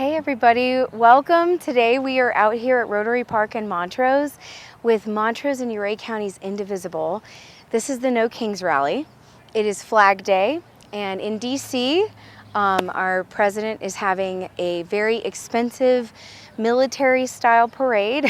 Hey everybody, welcome. Today we are out here at Rotary Park in Montrose with Montrose and Ouray County's Indivisible. This is the No Kings Rally. It is Flag Day, and in DC, our president is having a very expensive military-style parade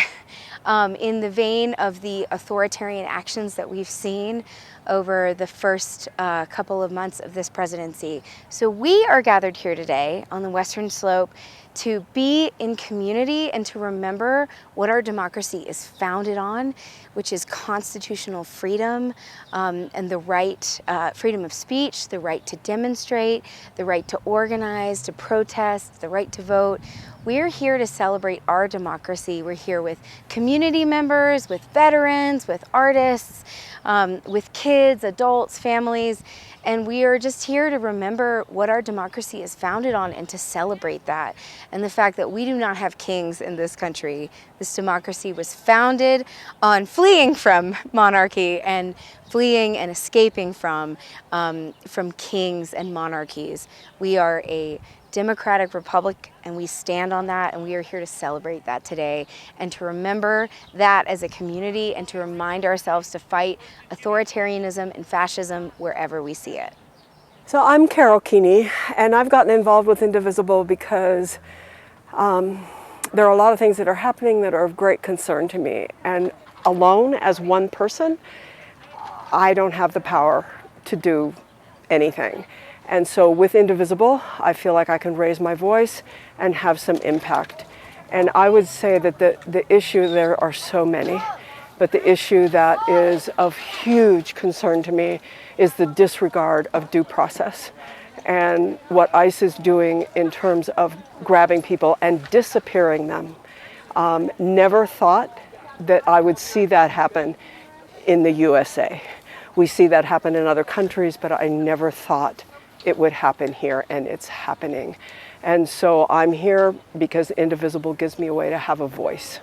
in the vein of the authoritarian actions that we've seen over the first couple of months of this presidency. So we are gathered here today on the Western Slope to be in community and to remember what our democracy is founded on, which is constitutional freedom and the right, freedom of speech, the right to demonstrate, the right to organize, to protest, the right to vote. We're here to celebrate our democracy. We're here with community members, with veterans, with artists, with kids, adults, families, and we are just here to remember what our democracy is founded on and to celebrate that. And the fact that we do not have kings in this country. This democracy was founded on fleeing from monarchy and fleeing and escaping from kings and monarchies. We are a democratic republic, and we stand on that, and we are here to celebrate that today and to remember that as a community and to remind ourselves to fight authoritarianism and fascism wherever we see it. So I'm Carol Keeney, and I've gotten involved with Indivisible because there are a lot of things that are happening that are of great concern to me. And alone, as one person, I don't have the power to do anything. And so with Indivisible, I feel like I can raise my voice and have some impact. And I would say that the issue, there are so many, but the issue that is of huge concern to me is the disregard of due process and what ICE is doing in terms of grabbing people and disappearing them. Never thought that I would see that happen in the USA. We see that happen in other countries, but I never thought it would happen here, and it's happening. And so I'm here because Indivisible gives me a way to have a voice.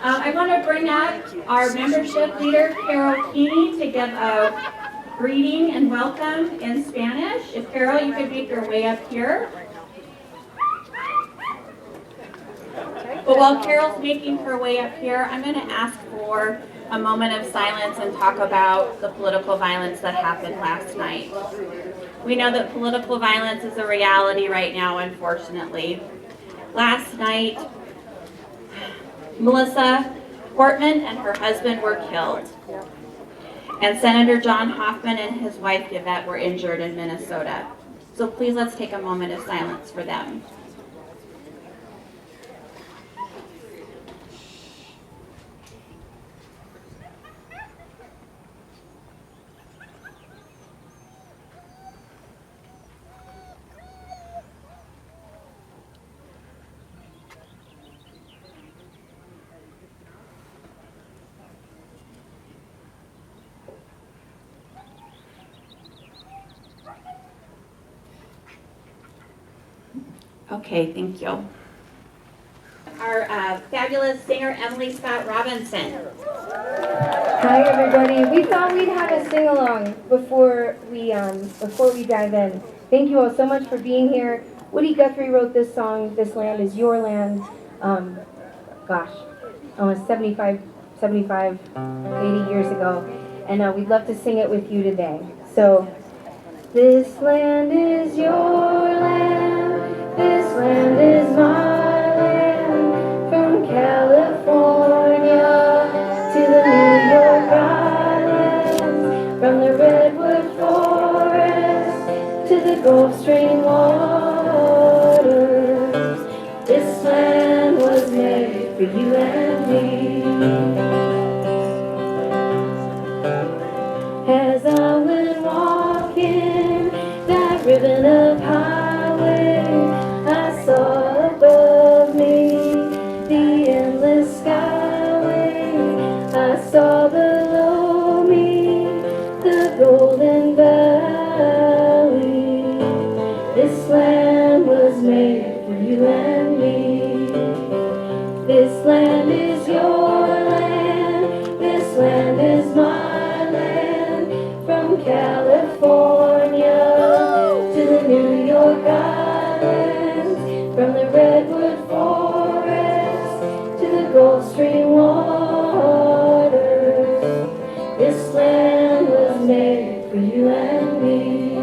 I want to bring up our membership leader, Carol Keeney, to give a greeting and welcome in Spanish. If Carol, you could make your way up here. But while Carol's making her way up here, I'm going to ask for a moment of silence and talk about the political violence that happened last night. We know that political violence is a reality right now, unfortunately. Last night, Melissa Portman and her husband were killed. And Senator John Hoffman and his wife Yvette were injured in Minnesota. So please let's take a moment of silence for them. Okay, thank you. Our fabulous singer, Emily Scott Robinson. Hi everybody. We thought we'd have a sing-along before we dive in. Thank you all so much for being here. Woody Guthrie wrote this song, This Land Is Your Land, almost 75, 80 years ago. And we'd love to sing it with you today. So, this land is your land, this land is my land, from California to the New York Islands, from the Redwood Forest to the Gulf Stream waters. This land was made for you and me. As I went walking that ribbon of highway, I saw above me the endless skyway. I saw below me the golden valley. This land was made for you and me. This land is your land, this land is my land, from California to the New York Islands, from the Redwood Forest to the Gulf Stream waters. This land was made for you and me.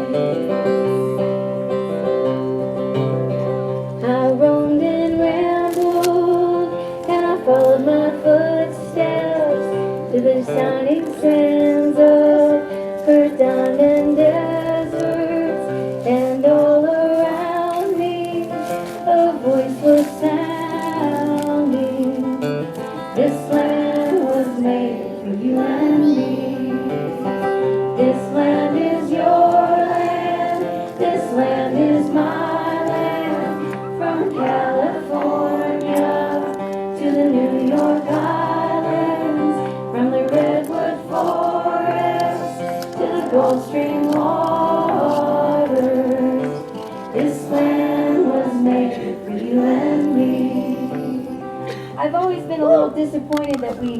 I roamed and rambled, and I followed my footsteps to the shining sands of her diamond deserts, and all around me a voice was sounding. This land was made for you and me. This land is your land, this land is my land, from California to the New York Islands, from the Redwood Forest to the Gulf Stream waters. This land was made for you and me. I've always been a little disappointed that we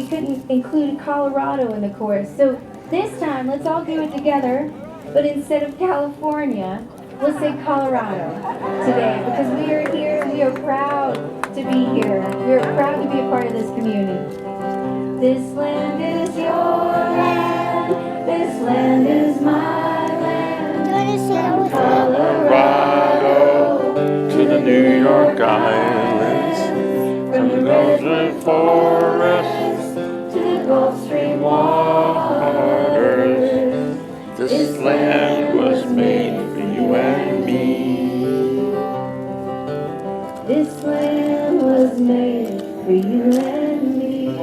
couldn't include Colorado in the chorus. So this time, let's all do it together, but instead of California, we'll say Colorado today, because we are here, we are proud to be here. We are proud to be a part of this community. This land is your land, this land is my land, from Colorado to the New York Islands, from the Redwood Forest to the Gulf Stream waters. This land was made for you and me. This land was made for you and me.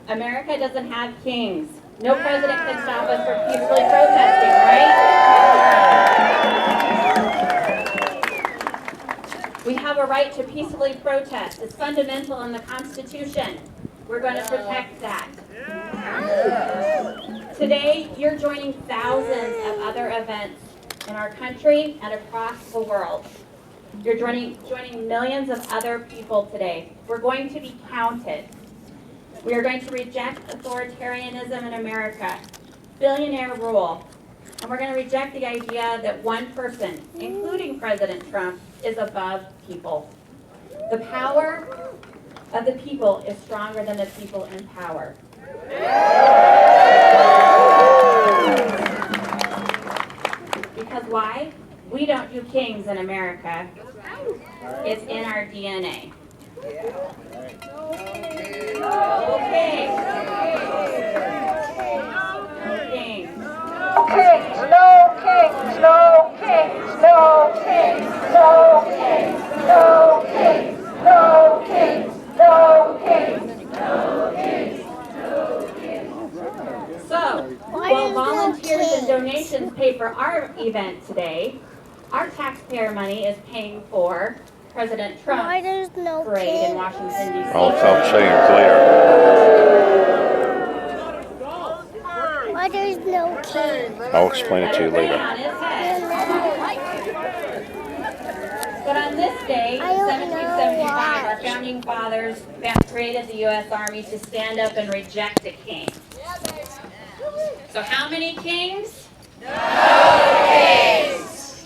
America doesn't have kings. No president can stop us from peacefully protesting, right? We have a right to peacefully protest. It's fundamental in the Constitution. We're going to protect that. Today, you're joining thousands of other events in our country and across the world. You're joining millions of other people today. We're going to be counted. We are going to reject authoritarianism in America, billionaire rule, and we're going to reject the idea that one person, including President Trump, is above people. The power of the people is stronger than the people in power. Because why? We don't do kings in America. It's in our DNA. No kings. No kings. No kings, no kings, no kings, no kings, no kings, no kings, no kings, no kings, no kings. So, while volunteers and donations pay for our event today, our taxpayer money is paying for President Trump's parade in Washington, D.C. All I'm saying clear. I'll explain it to you later. On his head. But on this day, 1775, our founding fathers created the U.S. Army to stand up and reject the king. So how many kings? No kings!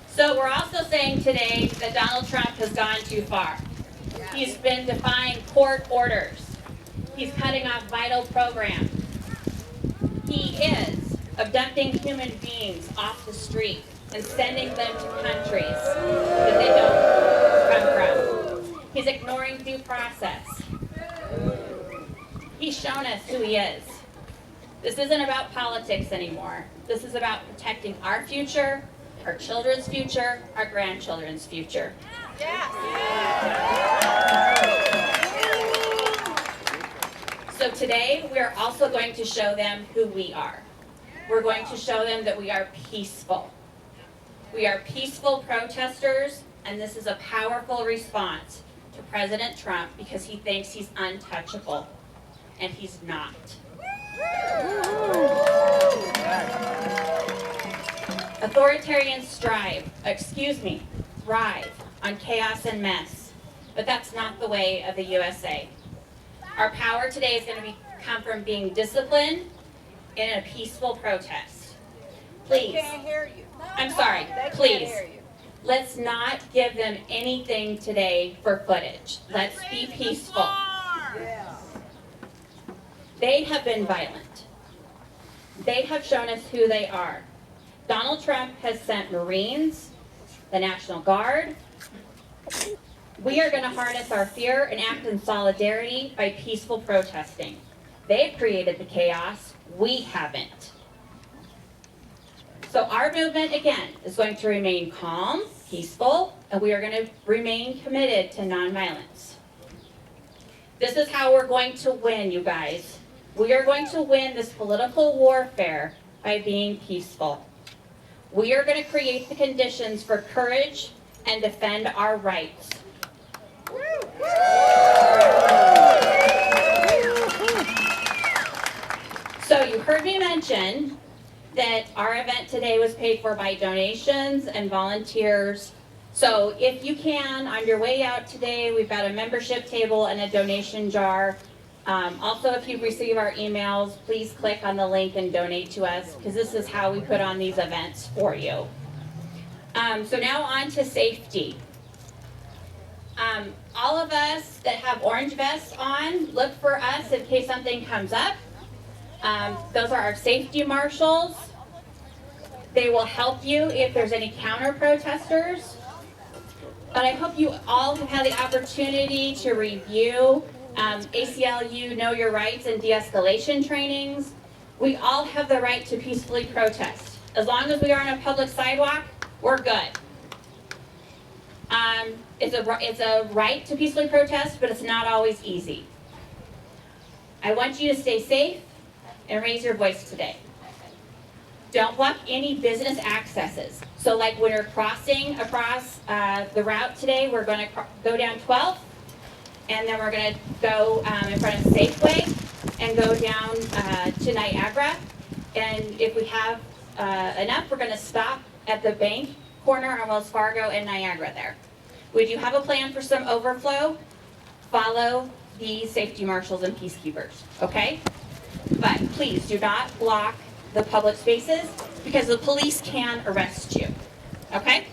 So we're also saying today that Donald Trump has gone too far. He's been defying court orders. He's cutting off vital programs. He is abducting human beings off the street and sending them to countries that they don't come from. He's ignoring due process. He's shown us who he is. This isn't about politics anymore. This is about protecting our future, our children's future, our grandchildren's future. So today, we are also going to show them who we are. We're going to show them that we are peaceful. We are peaceful protesters, and this is a powerful response to President Trump because he thinks he's untouchable, and he's not. Authoritarians thrive on chaos and mess, but that's not the way of the USA. Our power today is going to come from being disciplined in a peaceful protest. Please. I'm sorry, please. Let's not give them anything today for footage. Let's be peaceful. They have been violent. They have shown us who they are. Donald Trump has sent Marines, the National Guard. We are going to harness our fear and act in solidarity by peaceful protesting. They've created the chaos. We haven't. So our movement, again, is going to remain calm, peaceful, and we are going to remain committed to nonviolence. This is how we're going to win, you guys. We are going to win this political warfare by being peaceful. We are going to create the conditions for courage and defend our rights. So you heard me mention that our event today was paid for by donations and volunteers. So if you can, on your way out today, we've got a membership table and a donation jar. Also, if you receive our emails, please click on the link and donate to us, because this is how we put on these events for you. So now on to safety. All of us that have orange vests on, look for us in case something comes up. Those are our safety marshals. They will help you if there's any counter protesters. But I hope you all have had the opportunity to review ACLU Know Your Rights and de-escalation trainings. We all have the right to peacefully protest. As long as we are on a public sidewalk, we're good. It's a right to peacefully protest, but it's not always easy. I want you to stay safe and raise your voice today. Don't block any business accesses. So like when you're crossing across the route today, we're going to go down 12th, and then we're going to go in front of Safeway and go down to Niagara. And if we have enough, we're going to stop at the bank corner on Wells Fargo and Niagara there. We do have a plan for some overflow. Follow the safety marshals and peacekeepers, okay? But please do not block the public spaces because the police can arrest you, okay?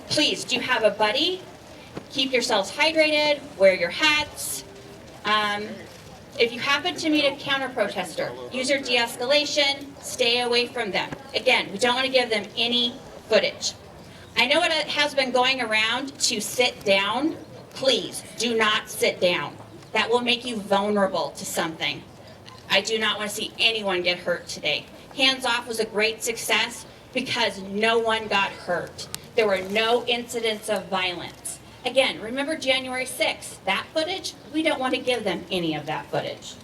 Please do have a buddy. Keep yourselves hydrated, wear your hats. If you happen to meet a counter-protester, use your de-escalation, stay away from them. Again, we don't want to give them any footage. I know it has been going around to sit down. Please do not sit down. That will make you vulnerable to something. I do not want to see anyone get hurt today. Hands Off was a great success because no one got hurt. There were no incidents of violence. Again, remember January 6th, that footage? We don't want to give them any of that footage.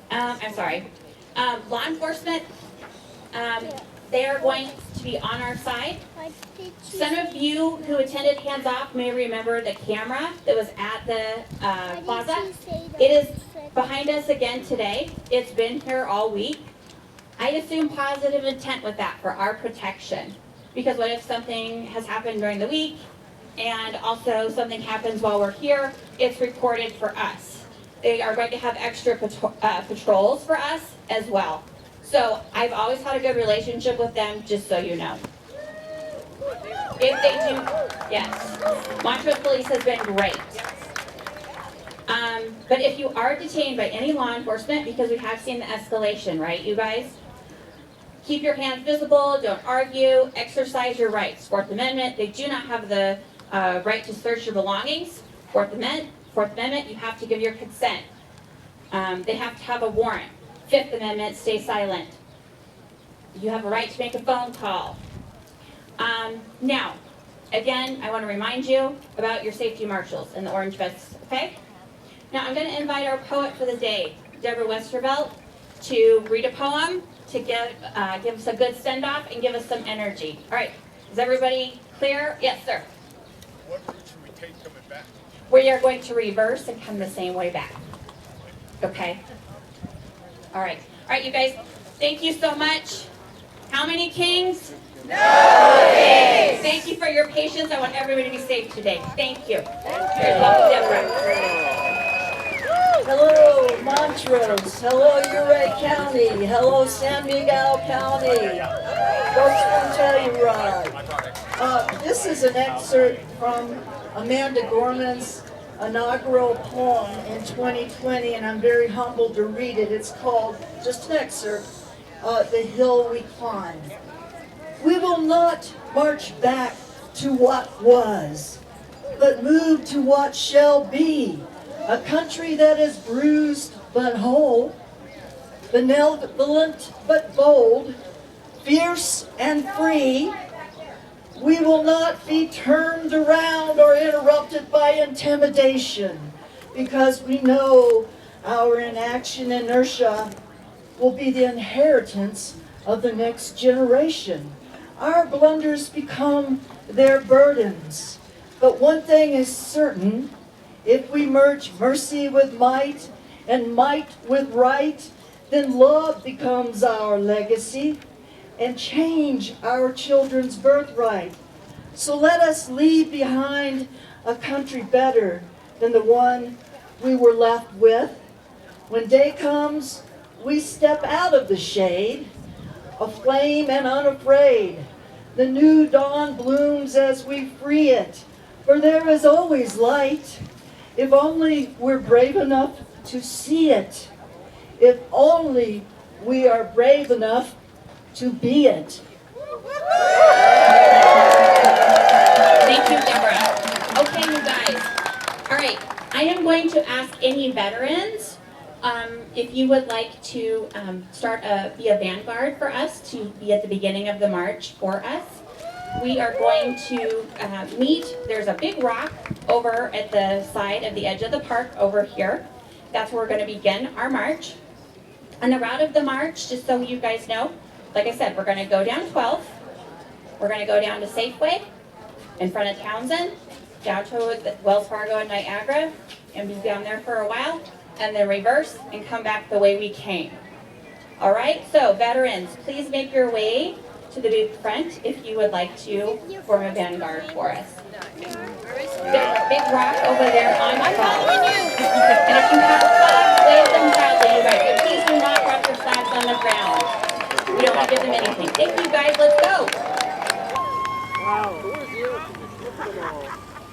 I'm sorry. Law enforcement, they are going be on our side. Some of you who attended Hands Off may remember the camera that was at the plaza. It is behind us again today. It's been here all week. I assume positive intent with that for our protection. Because what if something has happened during the week and also something happens while we're here, it's recorded for us. They are going to have extra patrols for us as well. So I've always had a good relationship with them, just so you know. If they do, yes. Montrose Police has been great. But if you are detained by any law enforcement, because we have seen the escalation, right, you guys? Keep your hands visible, don't argue, exercise your rights. Fourth Amendment, they do not have the right to search your belongings. Fourth Amendment, you have to give your consent. They have to have a warrant. Fifth Amendment, stay silent. You have a right to make a phone call. Now, again, I want to remind you about your safety marshals and the orange vests, okay? Now, I'm going to invite our poet for the day, Deborah Westervelt, to read a poem to give us a good send-off and give us some energy. All right, is everybody clear? Yes, sir. What route should we take coming back? We are going to reverse and come the same way back. Okay? All right, you guys, thank you so much. How many kings? No kings! Thank you for your patience. I want everybody to be safe today. Thank you. Here's Deborah. Hello, Montrose. Hello, Ouray County. Hello, San Miguel County. Folks from Telluride. This is an excerpt from Amanda Gorman's inaugural poem in 2020, and I'm very humbled to read it. It's called, just an excerpt, The Hill We Climb. We will not march back to what was, but move to what shall be. A country that is bruised but whole, benevolent but bold, fierce and free. We will not be turned around or interrupted by intimidation, because we know our inaction inertia will be the inheritance of the next generation. Our blunders become their burdens. But one thing is certain: if we merge mercy with might and might with right, then love becomes our legacy and change our children's birthright. So let us leave behind a country better than the one we were left with. When day comes, we step out of the shade, aflame and unafraid. The new dawn blooms as we free it, for there is always light. If only we're brave enough to see it. If only we are brave enough to be it. Thank you, Deborah. Okay, you guys. All right, I am going to ask any veterans if you would like to be a vanguard for us to be at the beginning of the march for us. We are going to meet. There's a big rock over at the side of the edge of the park over here. That's where we're going to begin our march. On the route of the march, just so you guys know, like I said, we're going to go down 12. We're going to go down to Safeway in front of Townsend, down to Wells Fargo and Niagara, and be down there for a while, and then reverse and come back the way we came. All right, so veterans, please make your way to the booth front if you would like to form a vanguard for us. There's a big rock over there on the phone. And if you have flags, wave them proudly, you guys. But please do not drop your flags on the ground. We don't want to give them anything. Thank you guys, let's go. Wow.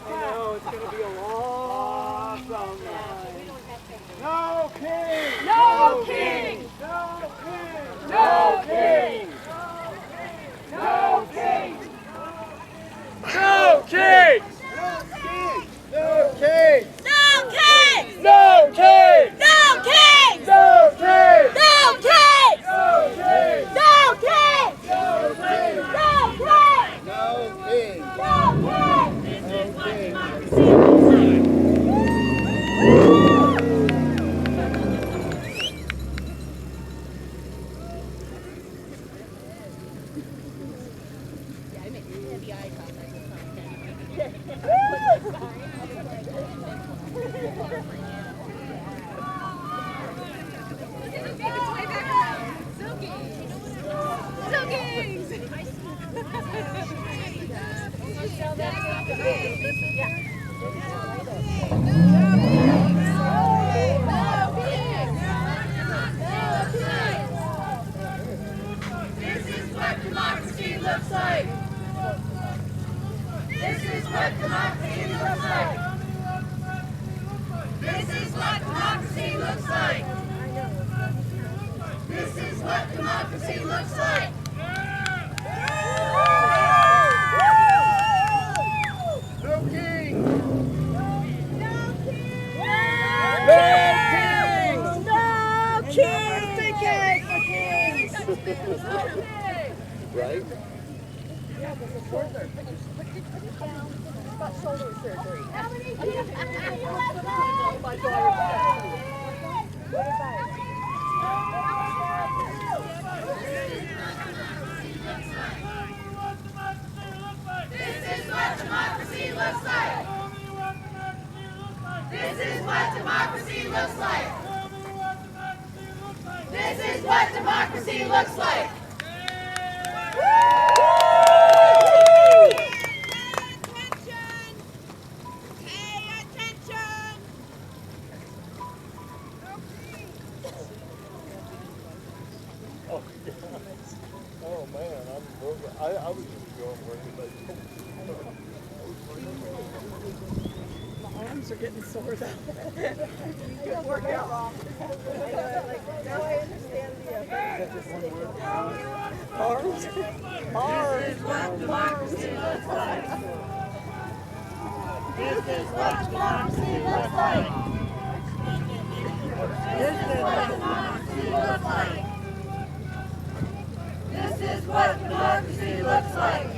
I know, it's going to be a long night. No king! No king! No king! No king! No king! No king! No king! No king! No king! No king! No king! No king! No king! No king! No king! No king! No king! This is what democracy looks like. This is what democracy looks like. This is what democracy looks like. This is what democracy looks like. No king! Right? This is what democracy looks like. This is what democracy looks like. This is what democracy looks like. Pay attention! Oh man, I was just going where everybody. My arms are getting sore though. Good workout. Now I understand the arms. This is what democracy looks like. This is what democracy looks like. This is what democracy looks like. This is what democracy looks like.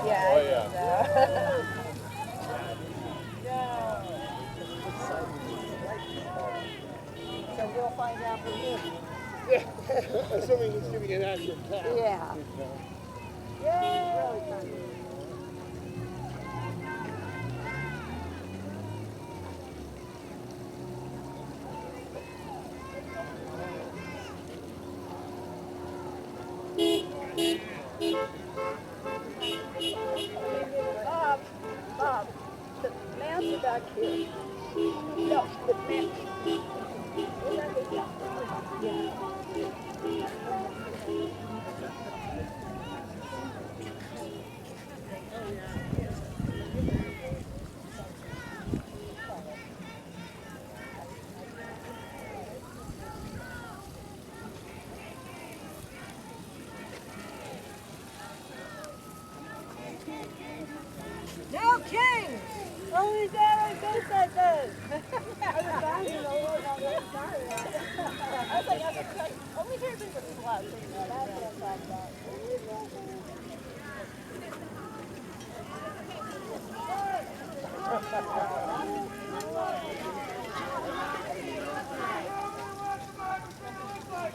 Oh yeah. So we'll find out for you. Assuming he's giving an actual count. Yeah. Really funny. Bob, the man's back here. No, the man. No kings! Only there are ghost cycles! I was dying to know what I was like, only here has been for slugs. That's what I'm talking about.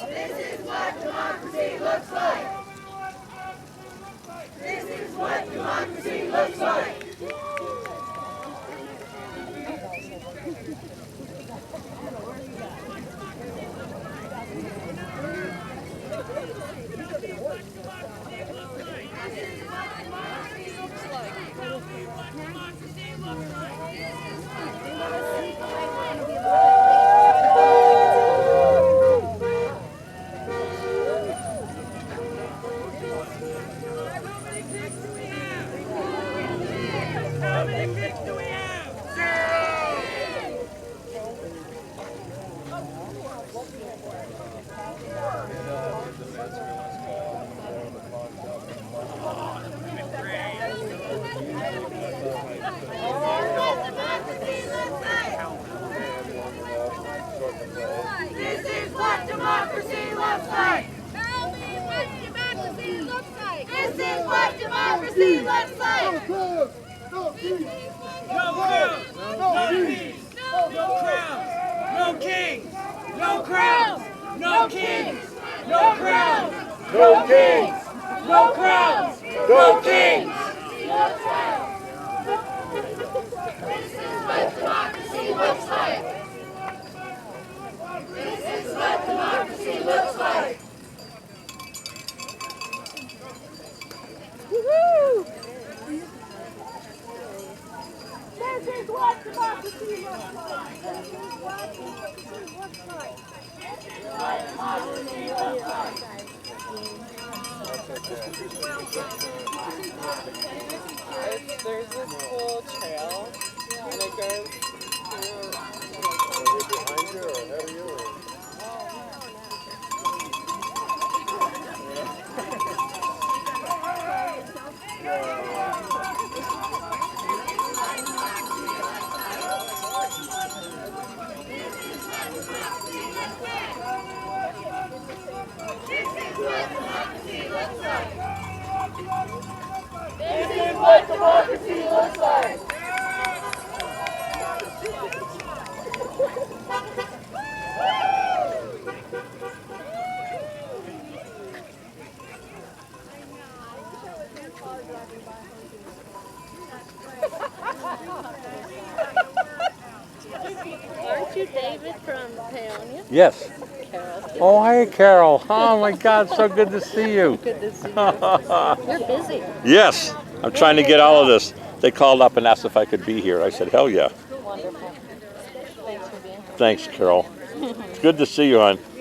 This is what democracy looks like. This is what democracy looks like. This is what democracy looks like. Tell me what democracy looks like. This is what democracy looks like. No, kings, no crowns, no kings, no crowns, no kings. This is what democracy looks like. This is what democracy looks like. Woo-hoo! This is what democracy looks like. This is what democracy looks like. This is what democracy looks like. There's this cool trail, and it goes through. Behind you or ahead of you? Or? This is what democracy looks like. Aren't you David from Paonia? Yes. Carol. Oh, hi, Carol. Oh, my God, so good to see you. Good to see you. You're busy. Yes, I'm trying to get all of this. They called up and asked if I could be here. I said, hell yeah. Wonderful. Thanks for being here. Thanks, Carol. It's good to see you, hon. Before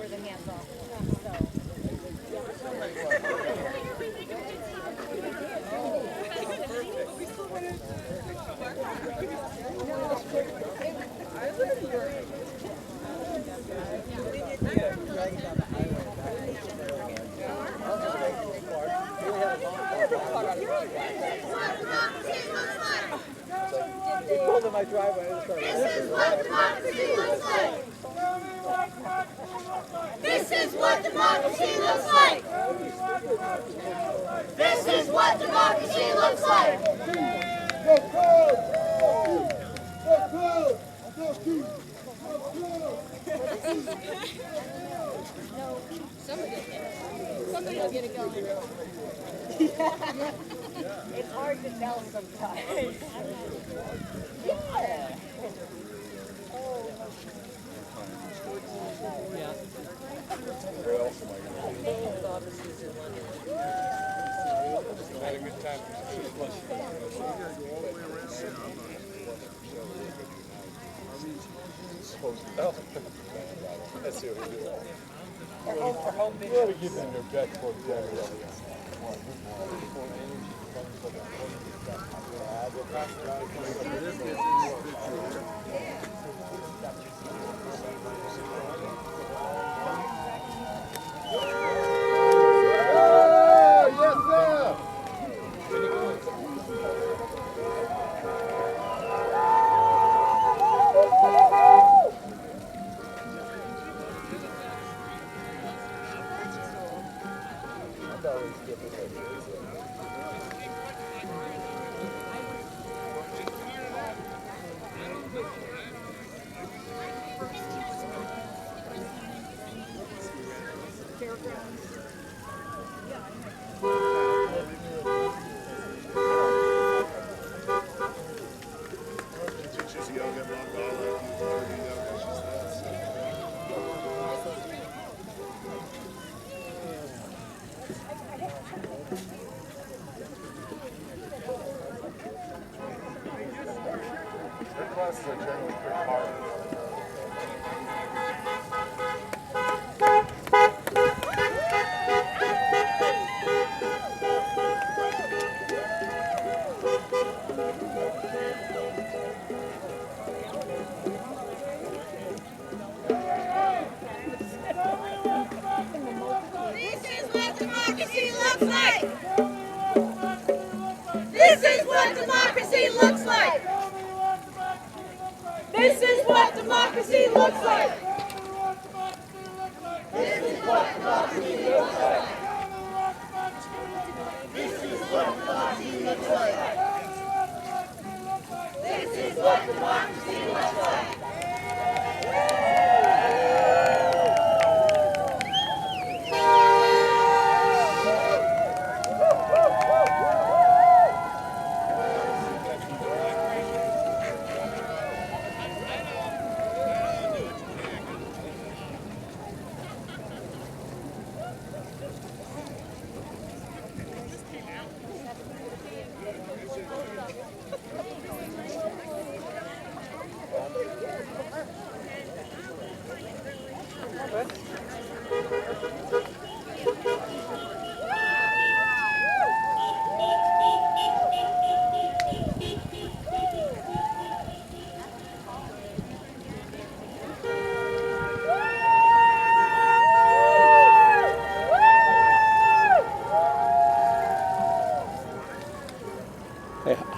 the hands-off. My driveway. This is what democracy looks like. This is what democracy looks like. This is what democracy looks like. Go Crows! Go Crows! Go Crows! Somebody will get it going. It's hard to tell sometimes. Had a good time. Let's see what we do. What we give them your bet for classes are generally pretty hard. This is what democracy looks like. This is what democracy looks like. This is what democracy looks like. This is what democracy looks like. This is what democracy looks like.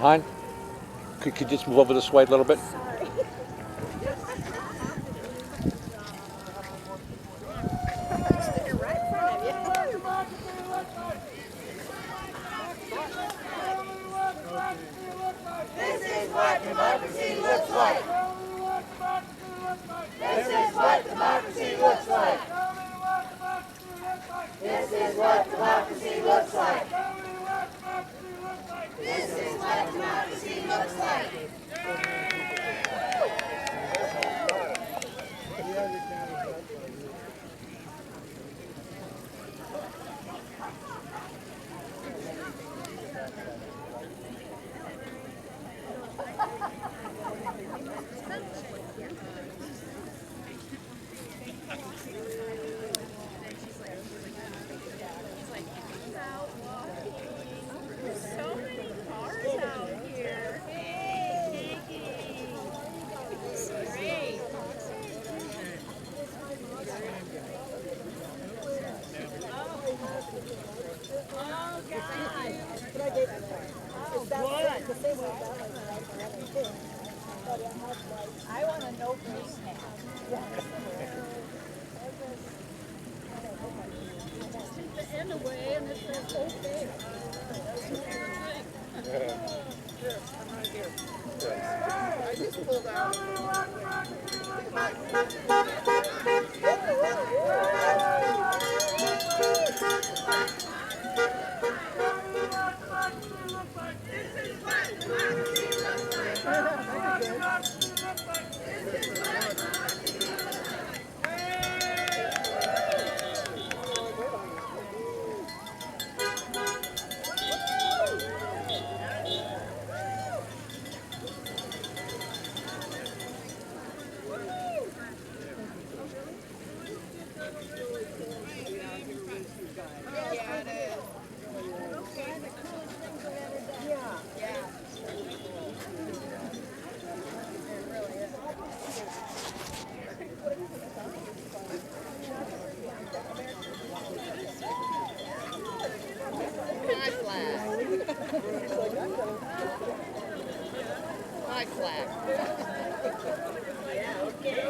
Hon, could you just move over this way a little bit? This is what democracy looks like. This is what democracy looks like. This is what democracy looks like. This is what democracy looks like. I want to know face now. The end away and it says okay. Here, I'm right here. I just pulled out. My flag. Yeah, okay.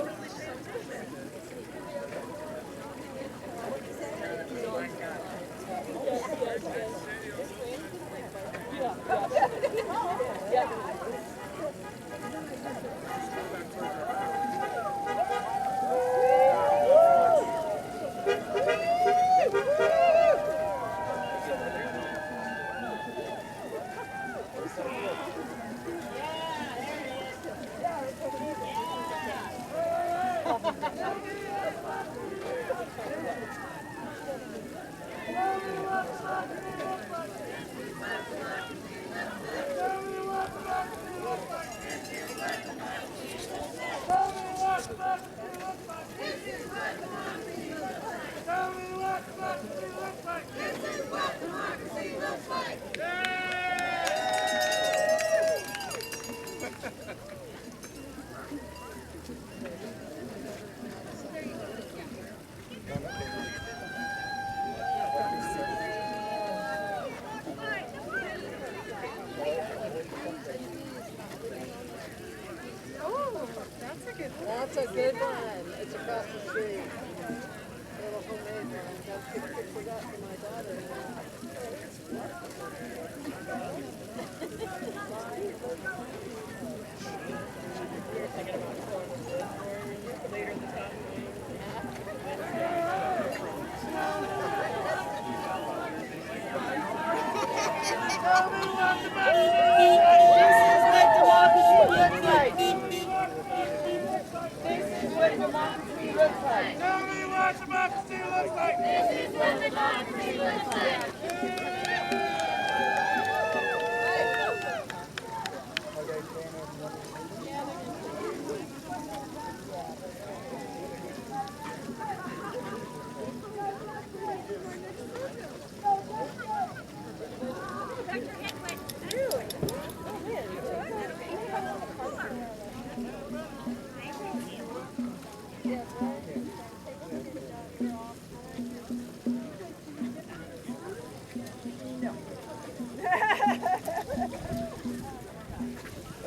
That's a good one. It's across the street. Little homemade one. Got to get pictures up for my daughter.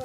I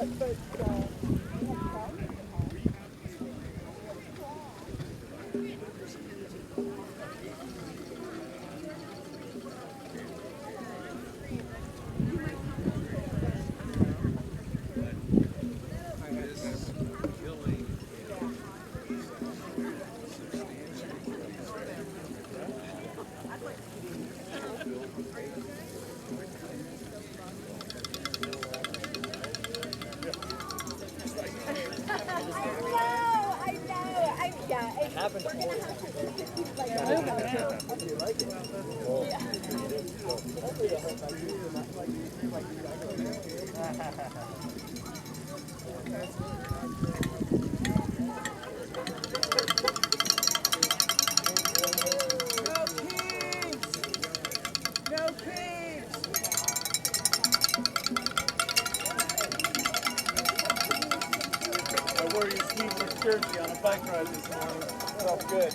wore your sneakers jersey on a bike ride this morning. Felt good.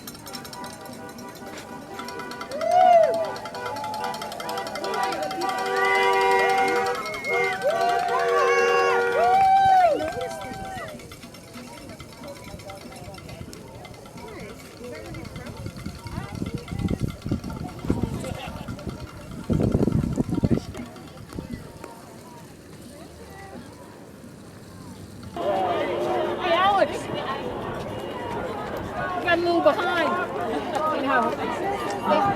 Got a little behind. You know, they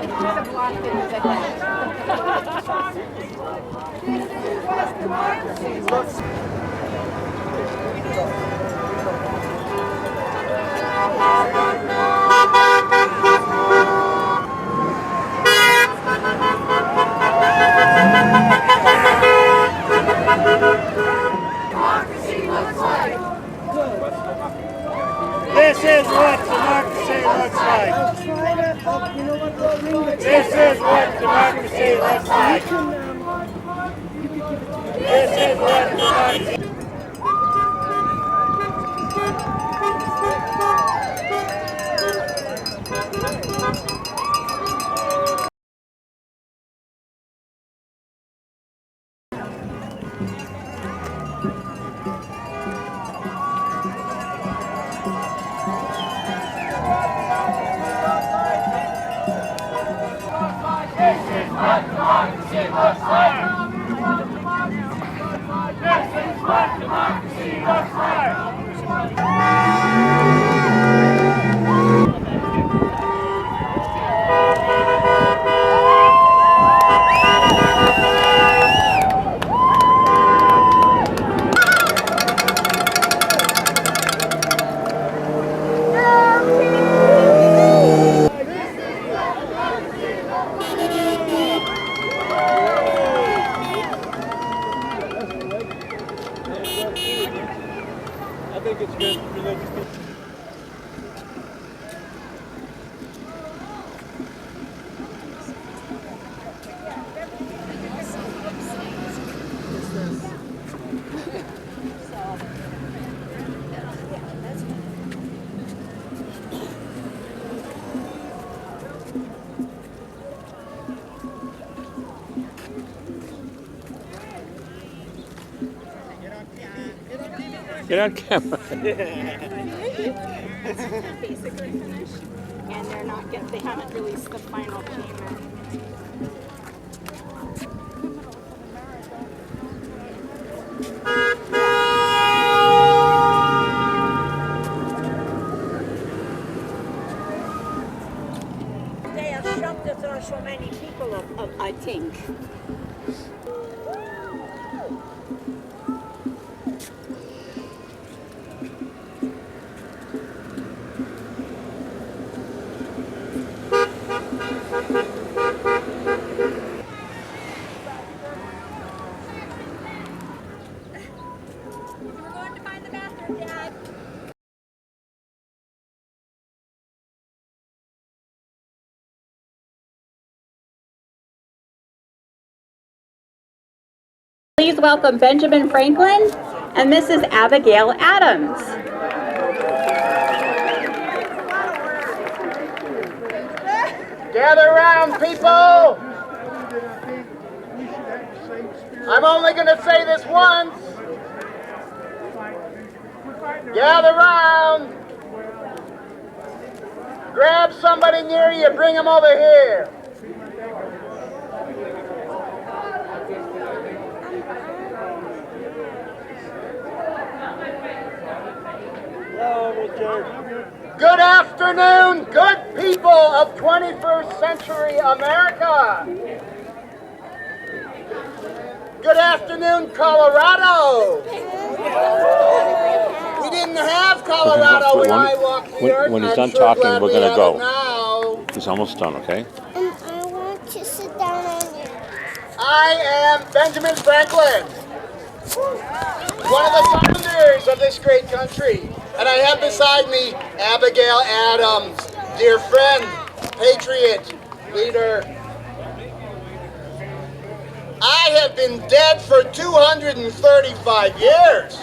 kind of blocked things like Democracy looks like. This is what democracy looks like. This is what democracy looks like. This is what democracy. I think it's good for religious people. Get on camera. Basically finished, and they haven't released the final payment. They are shocked that there are so many people, I think. We're going to find the bathroom, Dad. Please welcome Benjamin Franklin and Mrs. Abigail Adams. Gather around, people! I'm only going to say this once. Gather round. Grab somebody near you, bring them over here. Good afternoon, good people of 21st century America. Good afternoon, Colorado. We didn't have Colorado when I walked the earth. When he's I'm done sure talking, glad we're we going to have go. it now. He's almost done, okay? And I want to sit down on you. I am Benjamin Franklin, one of the founders of this great country. And I have beside me Abigail Adams, dear friend, patriot, leader. I have been dead for 235 years.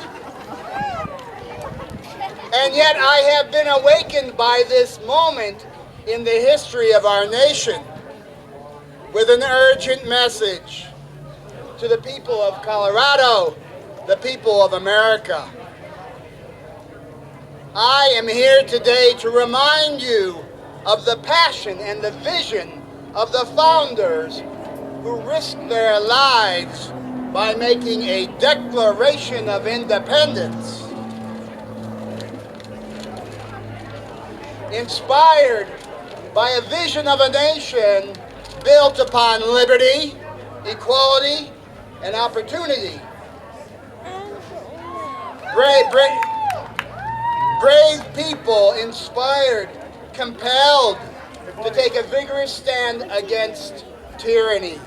And yet I have been awakened by this moment in the history of our nation with an urgent message to the people of Colorado, the people of America. I am here today to remind you of the passion and the vision of the founders who risked their lives by making a Declaration of Independence. Inspired by a vision of a nation built upon liberty, equality, and opportunity. Brave people inspired, compelled to take a vigorous stand against tyranny.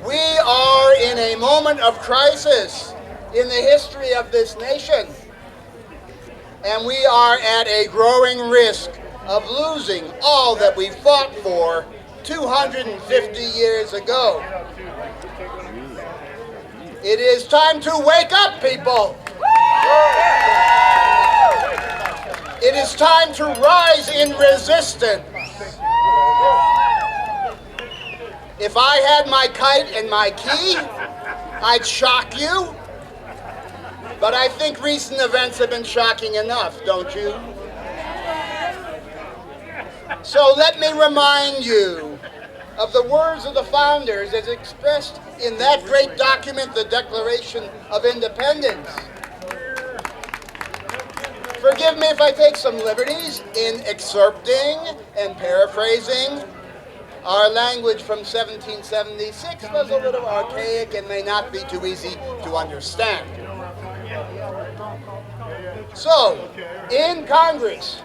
We are in a moment of crisis in the history of this nation, and we are at a growing risk of losing all that we fought for 250 years ago. It is time to wake up, people. It is time to rise in resistance. If I had my kite and my key, I'd shock you. But I think recent events have been shocking enough, don't you? So let me remind you of the words of the founders as expressed in that great document, the Declaration of Independence. Forgive me if I take some liberties in excerpting and paraphrasing. Our language from 1776 was a little archaic and may not be too easy to understand. So, in Congress,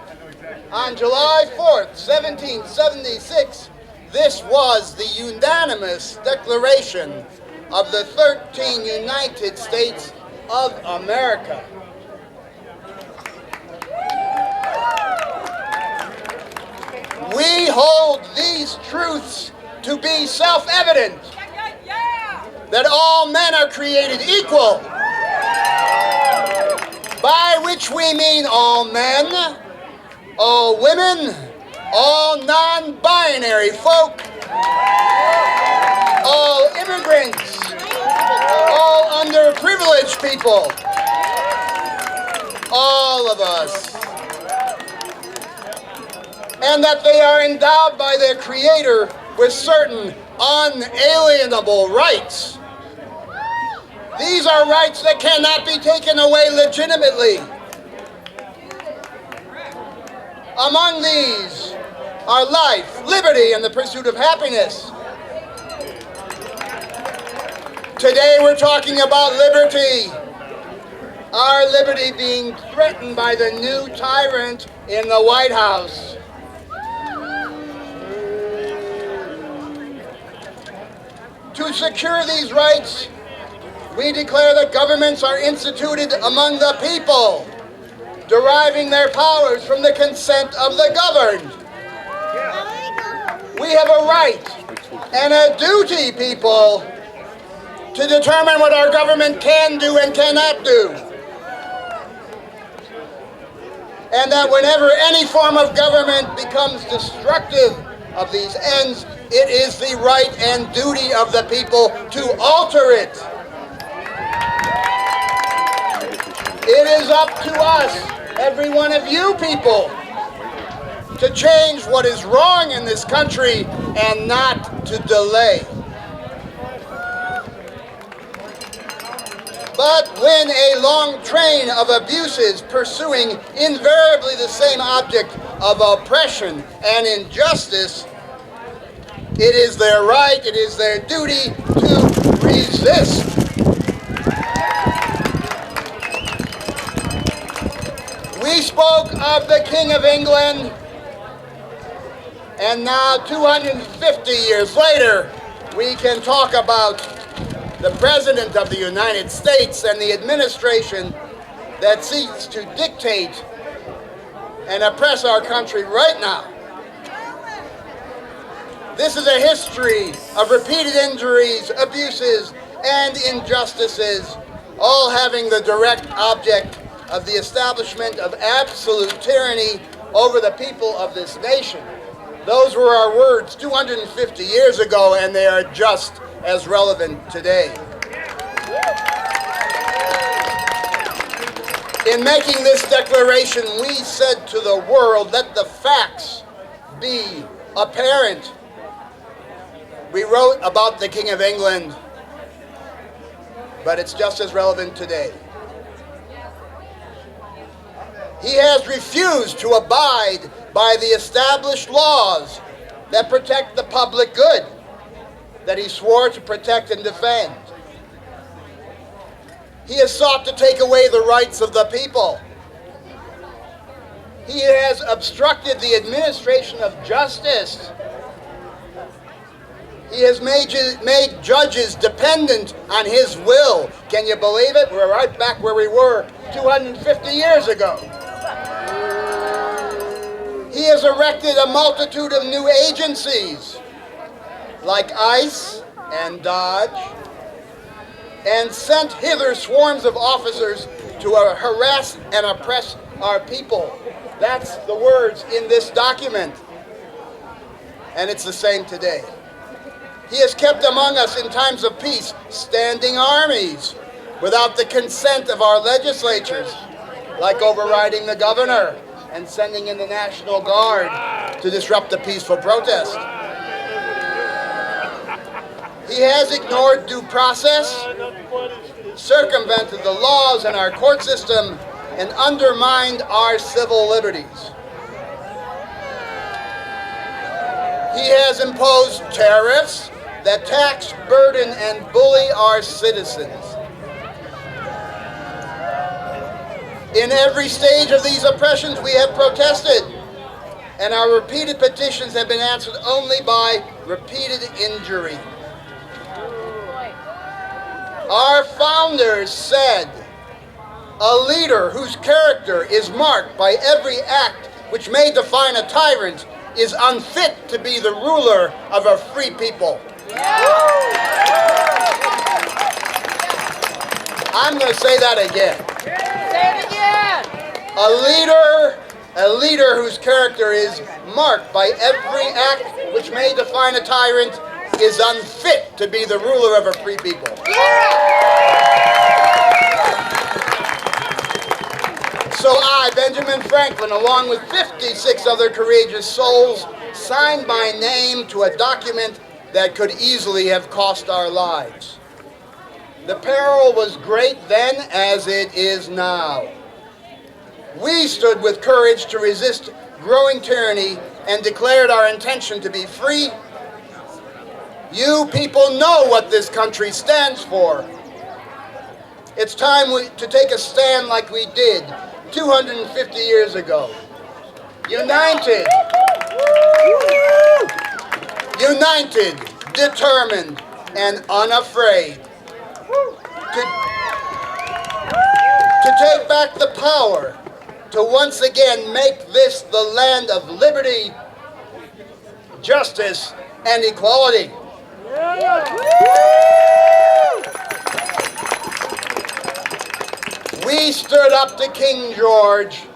on July 4th, 1776, this was the unanimous declaration of the 13 United States of America. We hold these truths to be self-evident, that all men are created equal, by which we mean all men, all women, all non-binary folk, all immigrants, all underprivileged people, all of us. And that they are endowed by their Creator with certain unalienable rights. These are rights that cannot be taken away legitimately. Among these are life, liberty, and the pursuit of happiness. Today we're talking about liberty. Our liberty being threatened by the new tyrant in the White House. To secure these rights, we declare that governments are instituted among the people, deriving their powers from the consent of the governed. We have a right and a duty, people, to determine what our government can do and cannot do. And that whenever any form of government becomes destructive of these ends, it is the right and duty of the people to alter it. it is up to us, every one of you people, to change what is wrong in this country and not to delay. But when a long train of abuses pursuing invariably the same object of oppression and injustice, it is their right, it is their duty to resist. We spoke of the King of England, and now 250 years later, we can talk about the President of the United States and the administration that seeks to dictate and oppress our country right now. This is a history of repeated injuries, abuses, and injustices, all having the direct object of the establishment of absolute tyranny over the people of this nation. Those were our words 250 years ago, and they are just as relevant today. In making this declaration, we said to the world, let the facts be apparent. We wrote about the King of England, but it's just as relevant today. He has refused to abide by the established laws that protect the public good, that he swore to protect and defend. He has sought to take away the rights of the people. He has obstructed the administration of justice. He has made judges dependent on his will. Can you believe it? We're right back where we were 250 years ago. He has erected a multitude of new agencies, like ICE and Dodge, and sent hither swarms of officers to harass and oppress our people. That's the words in this document, and it's the same today. He has kept among us in times of peace standing armies without the consent of our legislatures, like overriding the governor and sending in the National Guard to disrupt the peaceful protest. He has ignored due process, circumvented the laws in our court system, and undermined our civil liberties. He has imposed tariffs that tax, burden, and bully our citizens. In every stage of these oppressions, we have protested, and our repeated petitions have been answered only by repeated injury. Our founders said, a leader whose character is marked by every act which may define a tyrant is unfit to be the ruler of a free people. I'm going to say that again. Say it again! A leader whose character is marked by every act which may define a tyrant is unfit to be the ruler of a free people. So I, Benjamin Franklin, along with 56 other courageous souls, signed my name to a document that could easily have cost our lives. The peril was great then as it is now. We stood with courage to resist growing tyranny and declared our intention to be free. You people know what this country stands for. It's time to take a stand like we did 250 years ago. United, determined, and unafraid. To take back the power, to once again make this the land of liberty, justice, and equality. We stood up to King George.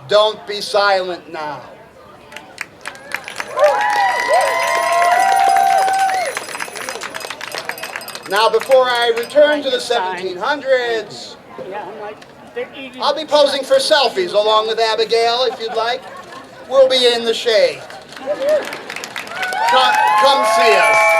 Don't be silent now. Now, before I return to the 1700s, I'll be posing for selfies along with Abigail, if you'd like. We'll be in the shade. Come see us.